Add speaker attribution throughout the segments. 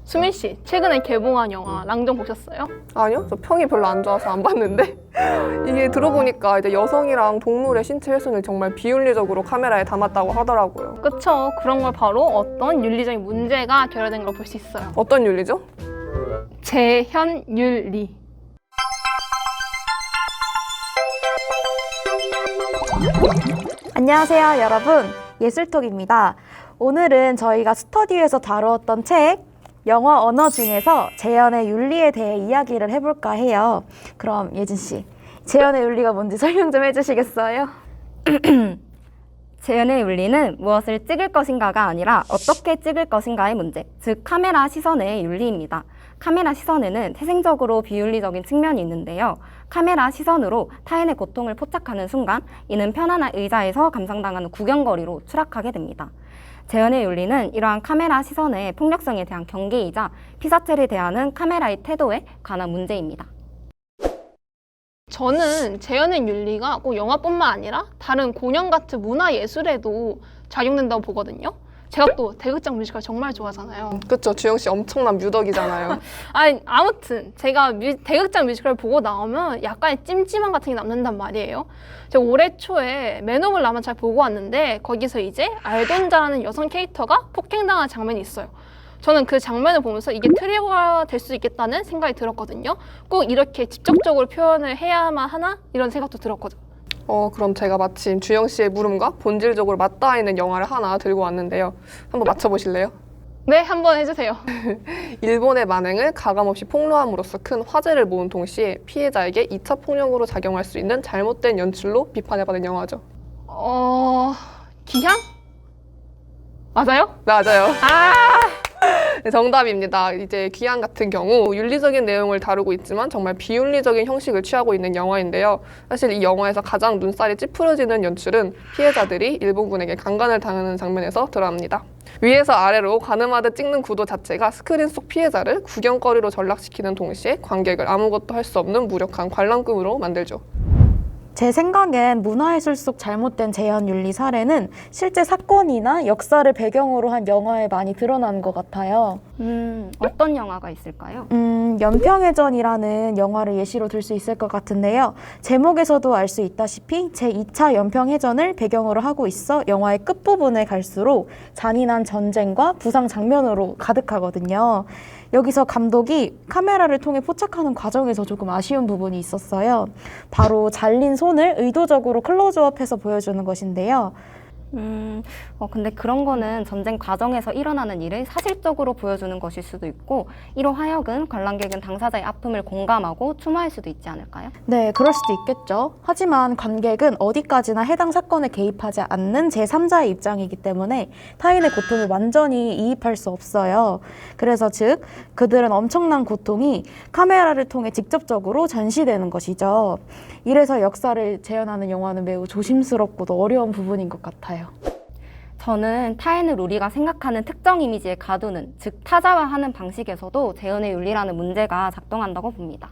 Speaker 1: 수민 씨, 최근에 개봉한 영화 랑정 보셨어요?
Speaker 2: 아니요? 저 평이 별로 안 좋아서 안 봤는데 이게 들어보니까 이제 여성이랑 동물의 신체 훼손을 정말 비윤리적으로 카메라에 담았다고 하더라고요.
Speaker 1: 그쵸. 그런 걸 바로 어떤 윤리적인 문제가 결여된 걸 볼 수 있어요.
Speaker 2: 어떤 윤리죠?
Speaker 1: 재현윤리.
Speaker 3: 안녕하세요, 여러분. 예술톡입니다. 오늘은 저희가 스터디에서 다루었던 책 영화 언어 중에서 재현의 윤리에 대해 이야기를 해볼까 해요. 그럼 예진 씨, 재현의 윤리가 뭔지 설명 좀 해주시겠어요?
Speaker 4: 재현의 윤리는 무엇을 찍을 것인가가 아니라 어떻게 찍을 것인가의 문제, 즉 카메라 시선의 윤리입니다. 카메라 시선에는 태생적으로 비윤리적인 측면이 있는데요. 카메라 시선으로 타인의 고통을 포착하는 순간 이는 편안한 의자에서 감상당하는 구경거리로 추락하게 됩니다. 재현의 윤리는 이러한 카메라 시선의 폭력성에 대한 경계이자 피사체를 대하는 카메라의 태도에 관한 문제입니다.
Speaker 1: 저는 재현의 윤리가 꼭 영화뿐만 아니라 다른 공연 같은 문화예술에도 작용된다고 보거든요. 제가 또 대극장 뮤지컬 정말 좋아하잖아요.
Speaker 2: 그쵸, 주영 씨 엄청난 뮤덕이잖아요.
Speaker 1: 아니, 아무튼 제가 대극장 뮤지컬 보고 나오면 약간의 찜찜함 같은 게 남는단 말이에요. 제가 올해 초에 맨 오브 라만 잘 보고 왔는데 거기서 이제 알돈자라는 여성 캐릭터가 폭행당한 장면이 있어요. 저는 그 장면을 보면서 이게 트리거가 될 수 있겠다는 생각이 들었거든요. 꼭 이렇게 직접적으로 표현을 해야만 하나? 이런 생각도 들었거든요.
Speaker 2: 그럼 제가 마침 주영 씨의 물음과 본질적으로 맞닿아 있는 영화를 하나 들고 왔는데요. 한번 맞춰보실래요?
Speaker 1: 네, 한번 해주세요.
Speaker 2: 일본의 만행을 가감없이 폭로함으로써 큰 화제를 모은 동시에 피해자에게 2차 폭력으로 작용할 수 있는 잘못된 연출로 비판을 받은 영화죠.
Speaker 1: 기향? 맞아요?
Speaker 2: 맞아요. 네, 정답입니다. 이제 귀향 같은 경우 윤리적인 내용을 다루고 있지만 정말 비윤리적인 형식을 취하고 있는 영화인데요. 사실 이 영화에서 가장 눈살이 찌푸려지는 연출은 피해자들이 일본군에게 강간을 당하는 장면에서 드러납니다. 위에서 아래로 가늠하듯 찍는 구도 자체가 스크린 속 피해자를 구경거리로 전락시키는 동시에 관객을 아무것도 할 수 없는 무력한 관람급으로 만들죠.
Speaker 3: 제 생각엔 문화예술 속 잘못된 재현 윤리 사례는 실제 사건이나 역사를 배경으로 한 영화에 많이 드러나는 것 같아요.
Speaker 4: 어떤 영화가 있을까요?
Speaker 3: 연평해전이라는 영화를 예시로 들 수 있을 것 같은데요. 제목에서도 알 수 있다시피 제2차 연평해전을 배경으로 하고 있어 영화의 끝부분에 갈수록 잔인한 전쟁과 부상 장면으로 가득하거든요. 여기서 감독이 카메라를 통해 포착하는 과정에서 조금 아쉬운 부분이 있었어요. 바로 잘린 손을 의도적으로 클로즈업해서 보여주는 것인데요.
Speaker 4: 근데 그런 거는 전쟁 과정에서 일어나는 일을 사실적으로 보여주는 것일 수도 있고 이로 하여금 관람객은 당사자의 아픔을 공감하고 추모할 수도 있지 않을까요?
Speaker 3: 네, 그럴 수도 있겠죠. 하지만 관객은 어디까지나 해당 사건에 개입하지 않는 제3자의 입장이기 때문에 타인의 고통을 완전히 이입할 수 없어요. 그래서 즉, 그들은 엄청난 고통이 카메라를 통해 직접적으로 전시되는 것이죠. 이래서 역사를 재현하는 영화는 매우 조심스럽고도 어려운 부분인 것 같아요.
Speaker 4: 저는 타인을 우리가 생각하는 특정 이미지에 가두는, 즉 타자화하는 방식에서도 재현의 윤리라는 문제가 작동한다고 봅니다.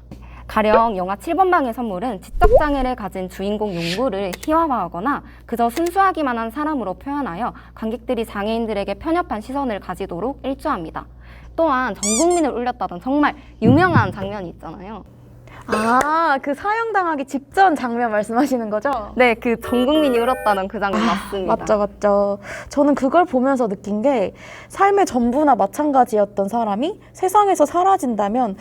Speaker 4: 가령 영화 7번 방의 선물은 지적장애를 가진 주인공 용구를 희화화하거나 그저 순수하기만 한 사람으로 표현하여 관객들이 장애인들에게 편협한 시선을 가지도록 일조합니다. 또한 전 국민을 울렸다던 정말 유명한 장면이 있잖아요.
Speaker 3: 그 사형당하기 직전 장면 말씀하시는 거죠?
Speaker 4: 네, 그 전 국민이 울었다는 그 장면 맞습니다.
Speaker 3: 맞죠. 저는 그걸 보면서 느낀 게 삶의 전부나 마찬가지였던 사람이 세상에서 사라진다면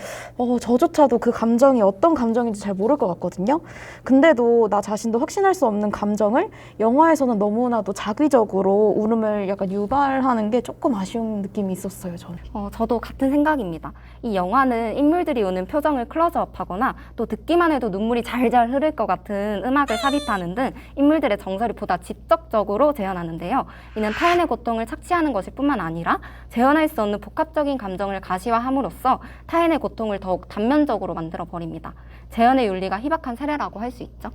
Speaker 3: 저조차도 그 감정이 어떤 감정인지 잘 모를 것 같거든요. 근데도 나 자신도 확신할 수 없는 감정을 영화에서는 너무나도 자기적으로 울음을 약간 유발하는 게 조금 아쉬운 느낌이 있었어요, 저는.
Speaker 4: 저도 같은 생각입니다. 이 영화는 인물들이 우는 표정을 클로즈업하거나 또 듣기만 해도 눈물이 잘잘 흐를 것 같은 음악을 삽입하는 등 인물들의 정서를 보다 직접적으로 재현하는데요. 이는 타인의 고통을 착취하는 것일 뿐만 아니라 재현할 수 없는 복합적인 감정을 가시화함으로써 타인의 고통을 더욱 단면적으로 만들어버립니다. 재현의 윤리가 희박한 사례라고 할 수 있죠.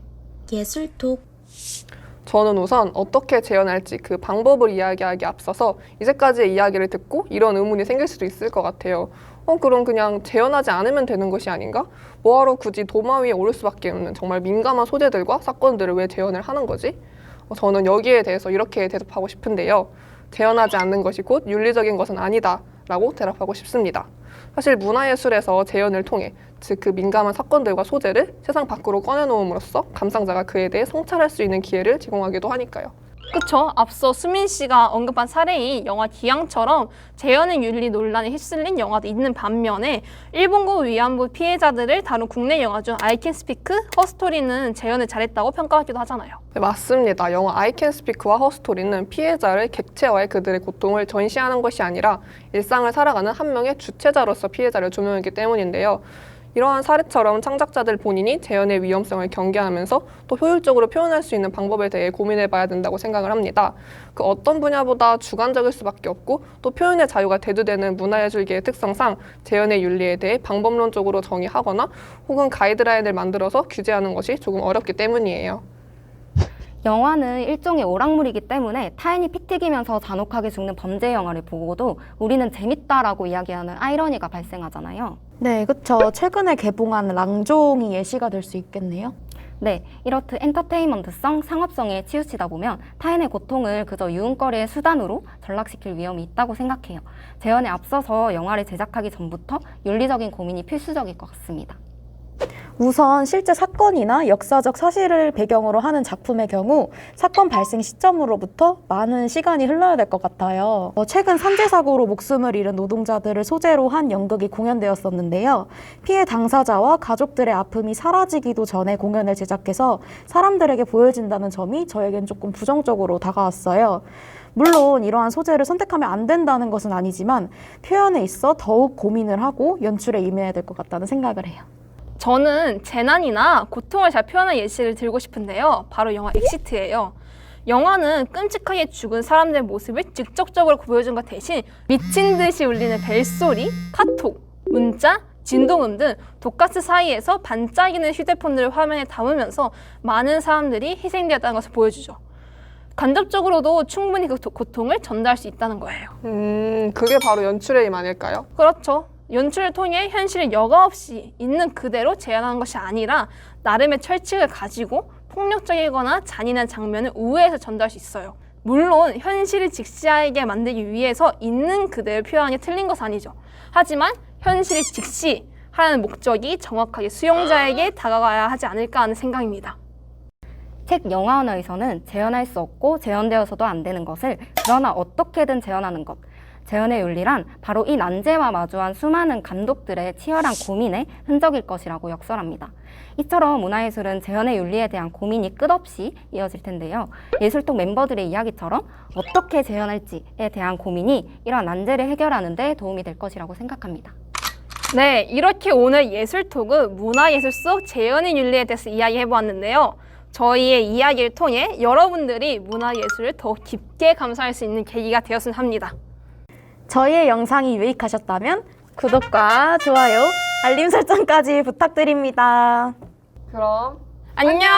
Speaker 3: 예술톡.
Speaker 2: 저는 우선 어떻게 재현할지 그 방법을 이야기하기에 앞서서 이제까지의 이야기를 듣고 이런 의문이 생길 수도 있을 것 같아요. 그럼 그냥 재현하지 않으면 되는 것이 아닌가? 뭐하러 굳이 도마 위에 오를 수밖에 없는 정말 민감한 소재들과 사건들을 왜 재현을 하는 거지? 저는 여기에 대해서 이렇게 대답하고 싶은데요. 재현하지 않는 것이 곧 윤리적인 것은 아니다 라고 대답하고 싶습니다. 사실 문화예술에서 재현을 통해 즉 그 민감한 사건들과 소재를 세상 밖으로 꺼내놓음으로써 감상자가 그에 대해 성찰할 수 있는 기회를 제공하기도 하니까요.
Speaker 1: 그쵸. 앞서 수민 씨가 언급한 사례인 영화 기양처럼 재현의 윤리 논란에 휩쓸린 영화도 있는 반면에 일본군 위안부 피해자들을 다룬 국내 영화 중 I Can Speak, 허스토리는 재현을 잘했다고 평가하기도 하잖아요.
Speaker 2: 네, 맞습니다. 영화 I Can Speak와 허스토리는 피해자를 객체화해 그들의 고통을 전시하는 것이 아니라 일상을 살아가는 한 명의 주체자로서 피해자를 조명했기 때문인데요. 이러한 사례처럼 창작자들 본인이 재현의 위험성을 경계하면서 또 효율적으로 표현할 수 있는 방법에 대해 고민해봐야 된다고 생각을 합니다. 그 어떤 분야보다 주관적일 수밖에 없고 또 표현의 자유가 대두되는 문화예술계의 특성상 재현의 윤리에 대해 방법론적으로 정의하거나 혹은 가이드라인을 만들어서 규제하는 것이 조금 어렵기 때문이에요.
Speaker 4: 영화는 일종의 오락물이기 때문에 타인이 피 튀기면서 잔혹하게 죽는 범죄 영화를 보고도 우리는 재밌다라고 이야기하는 아이러니가 발생하잖아요.
Speaker 3: 네, 그쵸. 최근에 개봉한 랑종이 예시가 될 수 있겠네요.
Speaker 4: 네, 이렇듯 엔터테인먼트성, 상업성에 치우치다 보면 타인의 고통을 그저 유흥거리의 수단으로 전락시킬 위험이 있다고 생각해요. 재현에 앞서서 영화를 제작하기 전부터 윤리적인 고민이 필수적일 것 같습니다.
Speaker 3: 우선 실제 사건이나 역사적 사실을 배경으로 하는 작품의 경우 사건 발생 시점으로부터 많은 시간이 흘러야 될 것 같아요. 최근 산재 사고로 목숨을 잃은 노동자들을 소재로 한 연극이 공연되었었는데요. 피해 당사자와 가족들의 아픔이 사라지기도 전에 공연을 제작해서 사람들에게 보여진다는 점이 저에겐 조금 부정적으로 다가왔어요. 물론 이러한 소재를 선택하면 안 된다는 것은 아니지만 표현에 있어 더욱 고민을 하고 연출에 임해야 될 것 같다는 생각을 해요.
Speaker 1: 저는 재난이나 고통을 잘 표현한 예시를 들고 싶은데요. 바로 영화 엑시트예요. 영화는 끔찍하게 죽은 사람들의 모습을 직접적으로 보여준 것 대신 미친 듯이 울리는 벨소리, 카톡, 문자, 진동음 등 독가스 사이에서 반짝이는 휴대폰들을 화면에 담으면서 많은 사람들이 희생되었다는 것을 보여주죠. 간접적으로도 충분히 그 고통을 전달할 수 있다는 거예요.
Speaker 2: 그게 바로 연출의 힘 아닐까요?
Speaker 1: 그렇죠. 연출을 통해 현실을 여과 없이 있는 그대로 재현하는 것이 아니라 나름의 철칙을 가지고 폭력적이거나 잔인한 장면을 우회해서 전달할 수 있어요. 물론 현실을 직시하게 만들기 위해서 있는 그대로 표현하는 게 틀린 것은 아니죠. 하지만 현실을 직시하는 목적이 정확하게 수용자에게 다가가야 하지 않을까 하는 생각입니다.
Speaker 4: 책 영화 언어에서는 재현할 수 없고 재현되어서도 안 되는 것을 그러나 어떻게든 재현하는 것. 재현의 윤리란 바로 이 난제와 마주한 수많은 감독들의 치열한 고민의 흔적일 것이라고 역설합니다. 이처럼 문화예술은 재현의 윤리에 대한 고민이 끝없이 이어질 텐데요. 예술톡 멤버들의 이야기처럼 어떻게 재현할지에 대한 고민이 이러한 난제를 해결하는 데 도움이 될 것이라고 생각합니다.
Speaker 1: 네, 이렇게 오늘 예술톡은 문화예술 속 재현의 윤리에 대해서 이야기해보았는데요. 저희의 이야기를 통해 여러분들이 문화예술을 더 깊게 감상할 수 있는 계기가 되었으면 합니다.
Speaker 3: 저희의 영상이 유익하셨다면 구독과 좋아요, 알림 설정까지 부탁드립니다.
Speaker 2: 그럼
Speaker 1: 안녕!